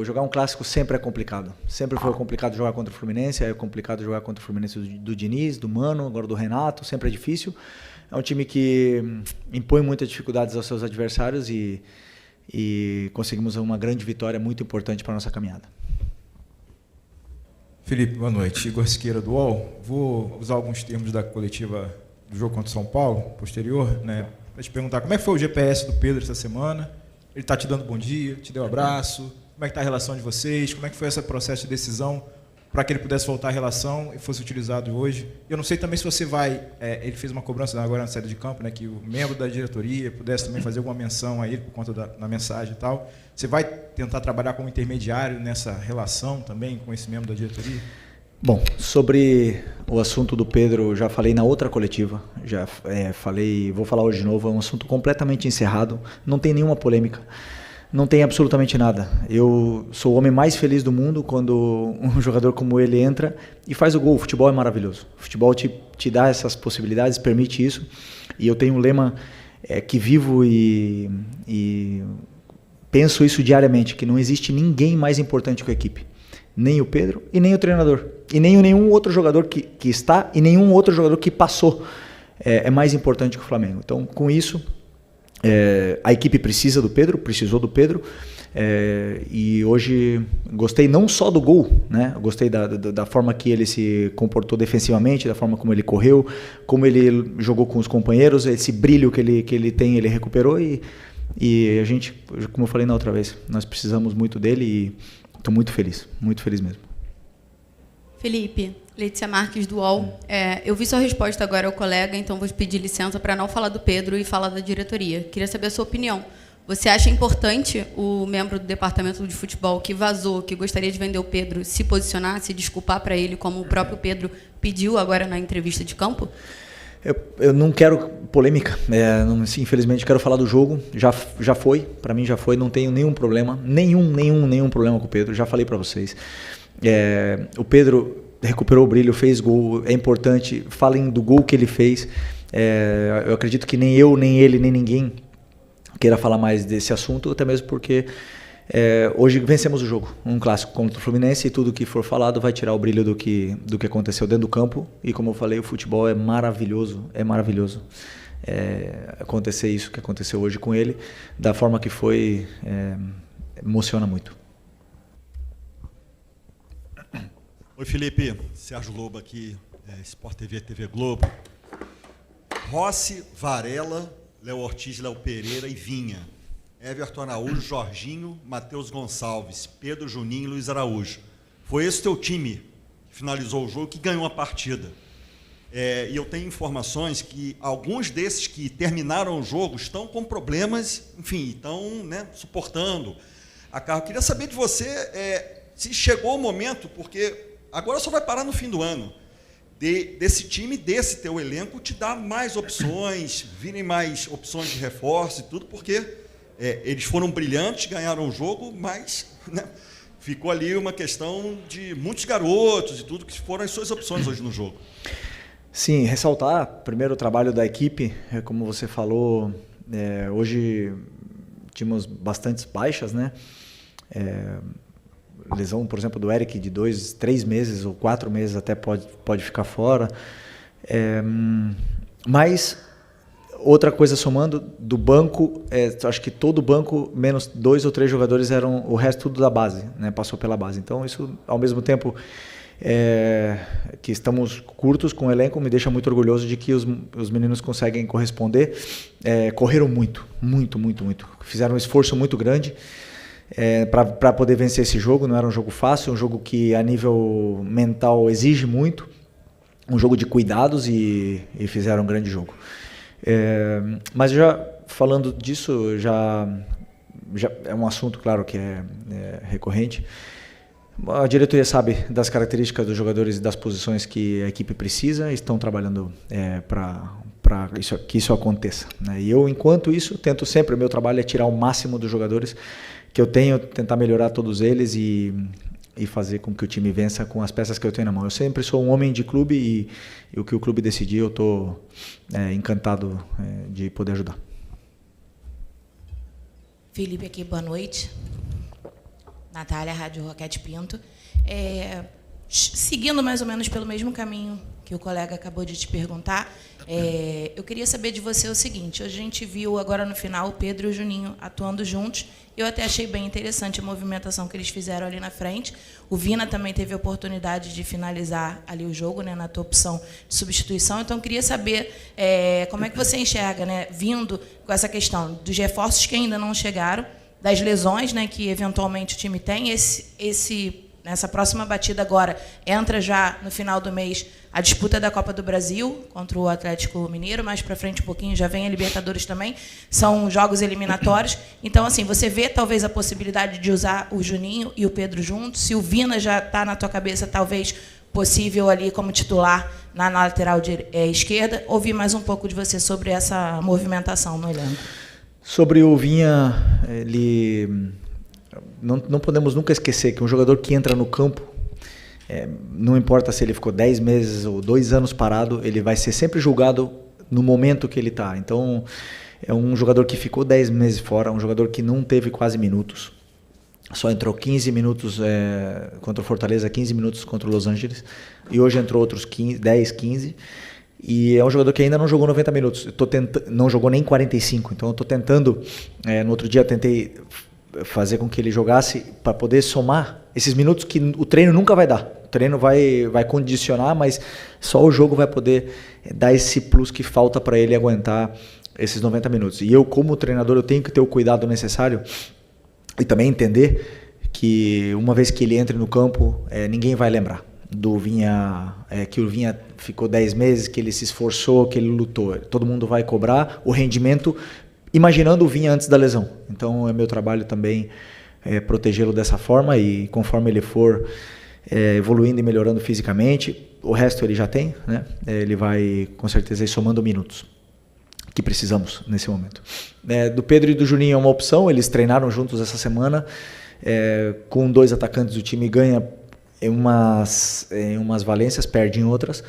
Jogar um clássico sempre é complicado. Sempre foi complicado jogar contra o Fluminense, é complicado jogar contra o Fluminense do Diniz, do Mano, agora do Renato, sempre é difícil. É um time que impõe muitas dificuldades aos seus adversários e conseguimos uma grande vitória muito importante para a nossa caminhada. Felipe, boa noite. Igor Siqueira do UOL. Vou usar alguns termos da coletiva do jogo contra o São Paulo, posterior, né, para te perguntar como é que foi o GPS do Pedro essa semana. Ele está te dando bom dia, te deu um abraço. Como é que está a relação de vocês? Como é que foi esse processo de decisão para que ele pudesse voltar à relação e fosse utilizado hoje? Eu não sei também se você vai... ele fez uma cobrança agora na saída de campo, né, que o membro da diretoria pudesse também fazer alguma menção a ele por conta da mensagem e tal. Você vai tentar trabalhar como intermediário nessa relação também com esse membro da diretoria? Bom, sobre o assunto do Pedro, já falei na outra coletiva, já falei, vou falar hoje de novo, é um assunto completamente encerrado, não tem nenhuma polêmica. Não tem absolutamente nada. Eu sou o homem mais feliz do mundo quando um jogador como ele entra e faz o gol. O futebol é maravilhoso. O futebol te dá essas possibilidades, permite isso. E eu tenho um lema que vivo e penso isso diariamente, que não existe ninguém mais importante que a equipe. Nem o Pedro e nem o treinador. E nem nenhum outro jogador que está e nenhum outro jogador que passou é mais importante que o Flamengo. Então, com isso... a equipe precisou do Pedro, e hoje gostei não só do gol, né? Gostei da forma que ele se comportou defensivamente, da forma como ele correu, como ele jogou com os companheiros, esse brilho que ele tem, ele recuperou e a gente, como eu falei na outra vez, nós precisamos muito dele e estou muito feliz mesmo. Felipe, Letícia Marques do UOL. Eu vi sua resposta agora ao colega, então vou pedir licença para não falar do Pedro e falar da diretoria. Queria saber a sua opinião. Você acha importante o membro do departamento de futebol que vazou, que gostaria de vender o Pedro, se posicionar, se desculpar para ele, como o próprio Pedro pediu agora na entrevista de campo? Eu não quero polêmica, infelizmente quero falar do jogo, já foi, para mim já foi, não tenho nenhum problema, nenhum problema com o Pedro, já falei para vocês. O Pedro recuperou o brilho, fez gol, é importante, falem do gol que ele fez. Eu acredito que nem eu, nem ele, nem ninguém queira falar mais desse assunto, até mesmo porque hoje vencemos o jogo, um clássico contra o Fluminense, e tudo que for falado vai tirar o brilho do que aconteceu dentro do campo, e como eu falei, o futebol é maravilhoso. Acontecer isso que aconteceu hoje com ele, da forma que foi, emociona muito. Oi, Felipe. Sérgio Lobo aqui, Sport TV, TV Globo. Rossi, Varela, Léo Ortiz, Léo Pereira e Vinha. Everton Araújo, Jorginho, Matheus Gonçalves, Pedro Juninho e Luiz Araújo. Foi esse teu time que finalizou o jogo, que ganhou a partida. E eu tenho informações que alguns desses que terminaram o jogo estão com problemas, enfim, estão, né, suportando a carga. Eu queria saber de você se chegou o momento, porque agora só vai parar no fim do ano, desse time, desse teu elenco, te dar mais opções, virem mais opções de reforço e tudo, porque eles foram brilhantes, ganharam o jogo, mas, né, ficou ali uma questão de muitos garotos e tudo, que foram as suas opções hoje no jogo. Sim, ressaltar primeiro o trabalho da equipe, como você falou, hoje tínhamos bastantes baixas, né? Lesão, por exemplo, do Eric de 2, 3 meses ou 4 meses até pode ficar fora. Mas outra coisa somando, do banco, acho que todo o banco, menos 2 ou 3 jogadores, eram o resto tudo da base, né? Passou pela base. Então isso, ao mesmo tempo que estamos curtos com o elenco, me deixa muito orgulhoso de que os meninos conseguem corresponder. Correram muito. Fizeram um esforço muito grande para poder vencer esse jogo. Não era um jogo fácil, um jogo que a nível mental exige muito, um jogo de cuidados, e fizeram um grande jogo. Mas já falando disso, já é um assunto, claro, que é recorrente. A diretoria sabe das características dos jogadores e das posições que a equipe precisa, estão trabalhando para que isso aconteça, né? E eu, enquanto isso, tento sempre, o meu trabalho é tirar o máximo dos jogadores que eu tenho, tentar melhorar todos eles e fazer com que o time vença com as peças que eu tenho na mão. Eu sempre sou um homem de clube e o que o clube decidir, eu estou encantado de poder ajudar. Felipe aqui, boa noite. Natália, Rádio Roquete Pinto. Seguindo mais ou menos pelo mesmo caminho que o colega acabou de te perguntar, eu queria saber de você o seguinte: a gente viu agora no final o Pedro e o Juninho atuando juntos. Eu até achei bem interessante a movimentação que eles fizeram ali na frente. O Vina também teve a oportunidade de finalizar ali o jogo, né, na tua opção de substituição. Então, eu queria saber como é que você enxerga, né, vindo com essa questão dos reforços que ainda não chegaram, das lesões, né, que eventualmente o time tem. Nessa próxima batida agora, entra já no final do mês a disputa da Copa do Brasil contra o Atlético Mineiro, mais para frente um pouquinho já vem a Libertadores também, são jogos eliminatórios. Então, assim, você vê talvez a possibilidade de usar o Juninho e o Pedro juntos, se o Vina já está na tua cabeça, talvez possível ali como titular na lateral esquerda. Ouvi mais um pouco de você sobre essa movimentação no elenco. Sobre o Vinha, ele... Não podemos nunca esquecer que um jogador que entra no campo, não importa se ele ficou 10 meses ou 2 anos parado, ele vai ser sempre julgado no momento que ele está. Então, é um jogador que ficou 10 meses fora, um jogador que não teve quase minutos. Só entrou 15 minutos contra o Fortaleza, 15 minutos contra o Los Angeles, e hoje entrou outros 10, 15. E é um jogador que ainda não jogou 90 minutos. Não jogou nem 45. Então, eu estou tentando, no outro dia, tentei fazer com que ele jogasse para poder somar esses minutos que o treino nunca vai dar. O treino vai condicionar, mas só o jogo vai poder dar esse plus que falta para ele aguentar esses 90 minutos. E eu, como treinador, eu tenho que ter o cuidado necessário e também entender que uma vez que ele entre no campo, ninguém vai lembrar do Vinha, que o Vinha ficou 10 meses, que ele se esforçou, que ele lutou. Todo mundo vai cobrar o rendimento imaginando o Vinha antes da lesão. Então é meu trabalho também protegê-lo dessa forma, e conforme ele for evoluindo e melhorando fisicamente, o resto ele já tem, né? Ele vai com certeza ir somando minutos que precisamos nesse momento. Do Pedro e do Juninho é uma opção, eles treinaram juntos essa semana, com 2 atacantes o time ganha em umas valências, perde em outras,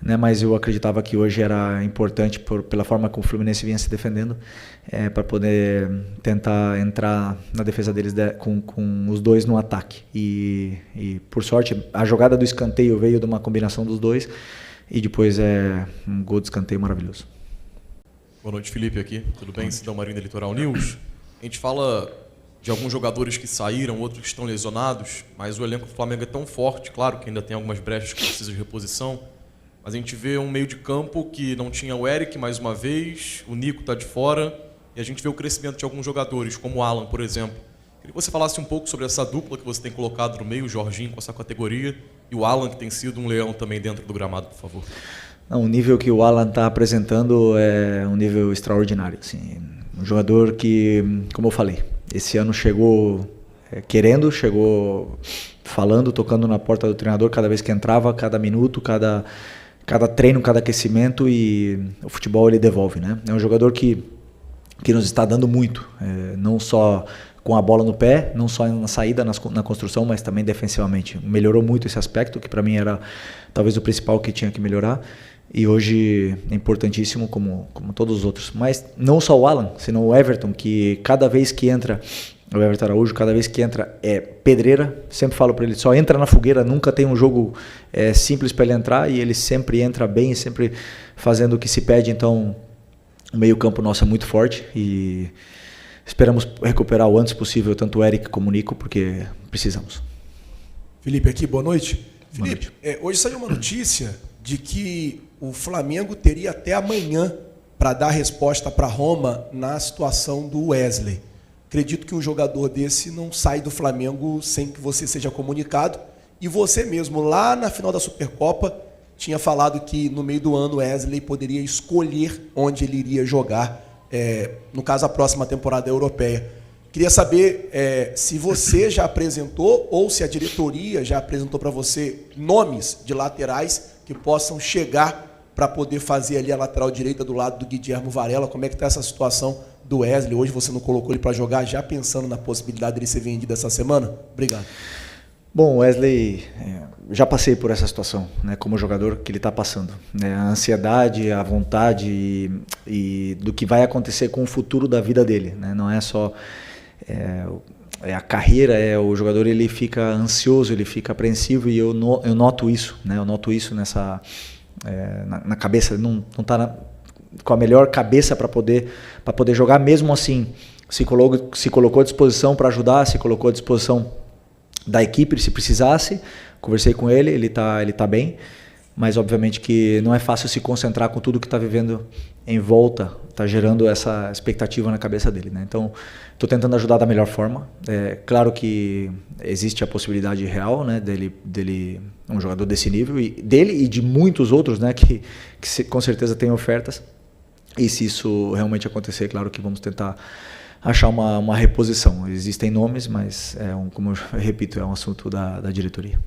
né, mas eu acreditava que hoje era importante pela forma como o Fluminense vinha se defendendo, para poder tentar entrar na defesa deles com os 2 no ataque. E por sorte, a jogada do escanteio veio de uma combinação dos 2 e depois um gol de escanteio maravilhoso. Boa noite, Felipe aqui. Tudo bem? Cidão Marinho da Litoral News. A gente fala de alguns jogadores que saíram, outros que estão lesionados, mas o elenco do Flamengo é tão forte, claro que ainda tem algumas brechas que precisam de reposição, mas a gente vê um meio de campo que não tinha o Eric mais uma vez, o Nico está de fora, e a gente vê o crescimento de alguns jogadores, como o Alan, por exemplo. Queria que você falasse um pouco sobre essa dupla que você tem colocado no meio, o Jorginho com essa categoria, e o Alan, que tem sido um leão também dentro do gramado, por favor. Não, o nível que o Alan está apresentando é um nível extraordinário. Assim, um jogador que, como eu falei, esse ano chegou querendo, chegou falando, tocando na porta do treinador cada vez que entrava, cada minuto, cada treino, cada aquecimento, e o futebol ele devolve, né? É um jogador que nos está dando muito, não só com a bola no pé, não só na saída, na construção, mas também defensivamente. Melhorou muito esse aspecto, que para mim era talvez o principal que tinha que melhorar, e hoje é importantíssimo como todos os outros. Mas não só o Alan, senão o Everton, que cada vez que entra, o Everton Araújo, cada vez que entra é pedreira. Sempre falo para ele, só entra na fogueira, nunca tem um jogo simples para ele entrar, e ele sempre entra bem, sempre fazendo o que se pede. Então o meio campo nosso é muito forte e esperamos recuperar o antes possível tanto o Eric como o Nico, porque precisamos. Felipe aqui, boa noite. Boa Felipe, noite. Hoje saiu uma notícia de que o Flamengo teria até amanhã para dar resposta para Roma na situação do Wesley. Acredito que um jogador desse não sai do Flamengo sem que você seja comunicado. E você mesmo, lá na final da Supercopa, tinha falado que no meio do ano o Wesley poderia escolher onde ele iria jogar, no caso a próxima temporada europeia. Queria saber se você já apresentou ou se a diretoria já apresentou para você nomes de laterais que possam chegar para poder fazer ali a lateral direita do lado do Guilherme Varela. Como é que está essa situação do Wesley? Hoje você não colocou ele para jogar, já pensando na possibilidade de ele ser vendido essa semana? Obrigado. Bom, o Wesley, já passei por essa situação, né, como jogador que ele está passando. Né, a ansiedade, a vontade e do que vai acontecer com o futuro da vida dele. Né, não é só a carreira, o jogador ele fica ansioso, ele fica apreensivo, e eu noto isso, né? Eu noto isso nessa na cabeça, não está com a melhor cabeça para poder jogar. Mesmo assim, se colocou à disposição para ajudar, se colocou à disposição da equipe se precisasse. Conversei com ele, ele tá bem, mas obviamente que não é fácil se concentrar com tudo que está vivendo em volta, está gerando essa expectativa na cabeça dele, né? Então, estou tentando ajudar da melhor forma. Claro que existe a possibilidade real, né, dele um jogador desse nível, e dele e de muitos outros, né, que com certeza tem ofertas. E se isso realmente acontecer, claro que vamos tentar achar uma reposição. Existem nomes, mas como eu repito, é um assunto da diretoria.